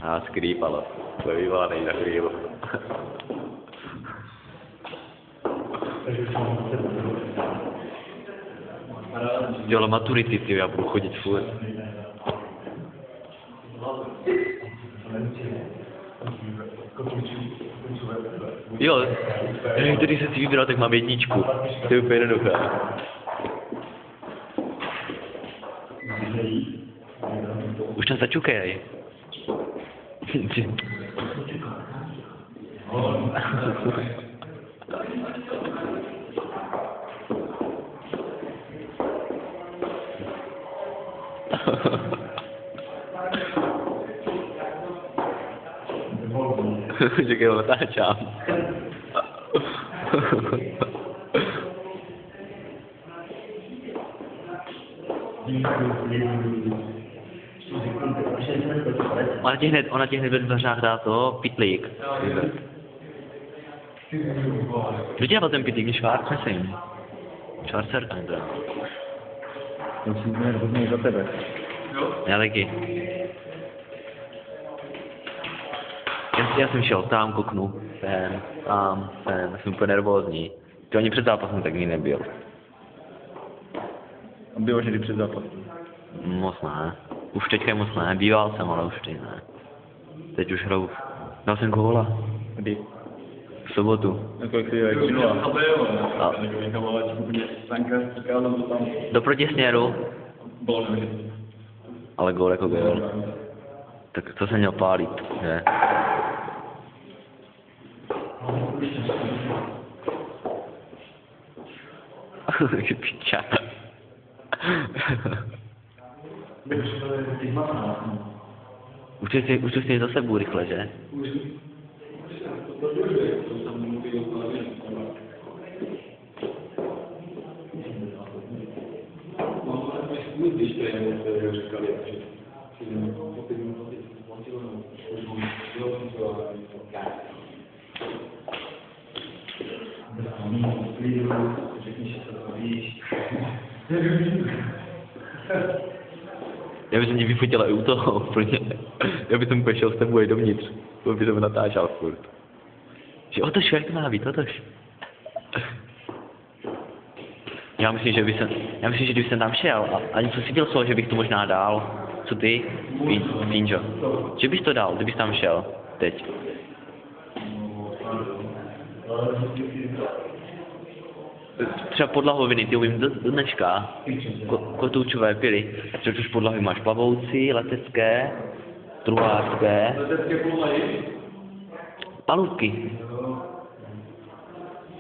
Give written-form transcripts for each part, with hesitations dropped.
A skrýpalo. To je vyvolaný na chvíli. Jo, ale maturity, ty, já budu chodit furt. Jo, když jsem si vybral, tak mám jedničku. To je úplně jednoduché. Už tam začukej. Čekaj, ho natáčám. Ona ti hned ve dveřách dá to, pitlík. Kdo dělal ten pitlík? Švárc, myslím. Švárcer, tam to. To si hrozně za tebe. Já taky. Já jsem šel tam, kouknu, tam, jsem úplně nervózní. To ani před zápasem tak nebyl. A bylo někdy před zápasem? Moc ne. Už teďka moc ne, býval jsem, ale už teď ne. Teď už hraju. Dal jsem góla. Kdy? V sobotu. Na kolik je minula? Do protisměru. Ale gól jako gól. Tak to jsem měl pálit, že? Piča. Už to si za sebou rychle, že? Já bych mě vyfotila i u toho úplně. Já bych tam šel s tebou i dovnitř. To by jsem natáčal furt. Že otoč, jak to má být, otoč. Já myslím, že když jsem tam šel a ani co si dělal slovo, že bych to možná dal. Co ty? Pínžo. Že bys to dal, kdybys tam šel. Teď. Třeba podlahoviny, ty umím do dneška. Kotoučové pily. Což už podlahy máš plavoucí, letecké, truhlářské. Letecké podlahy? Palubky.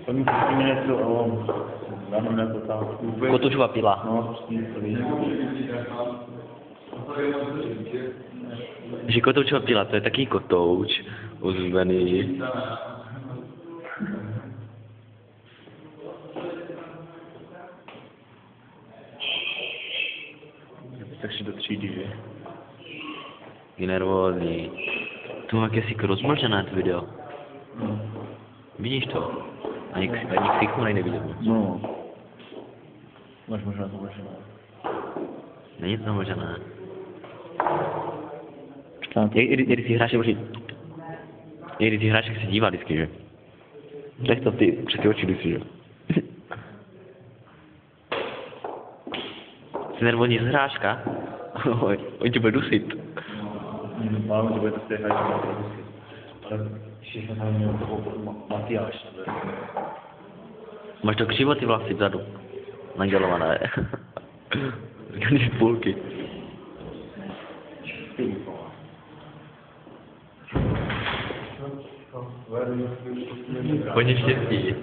To mi přijde něco, dáme na to tam. Kotoučová pila. No, Že kotoučová pila, to je taký kotouč. Ozvený. Takže do třídy, že? Je nervózní. To má jakési rozmlžené to video. Vidíš to? Ani ksichu neviděl. No. Máš možná zamlžené. Není to zamlžené. Jak si hráš, když si hráš, jak se dívá vždycky, že? Tak to ty přes ty oči vždycky, že? Jsi nervózní z hráška? On tě bude dusit. Málo tě bude to stejhat, že má to dusit. Ale všichni tam měl toho Matyáš. Máš to křivo ty vlasy vzadu. Nadělované. Zganý půlky. Hodně štěstí.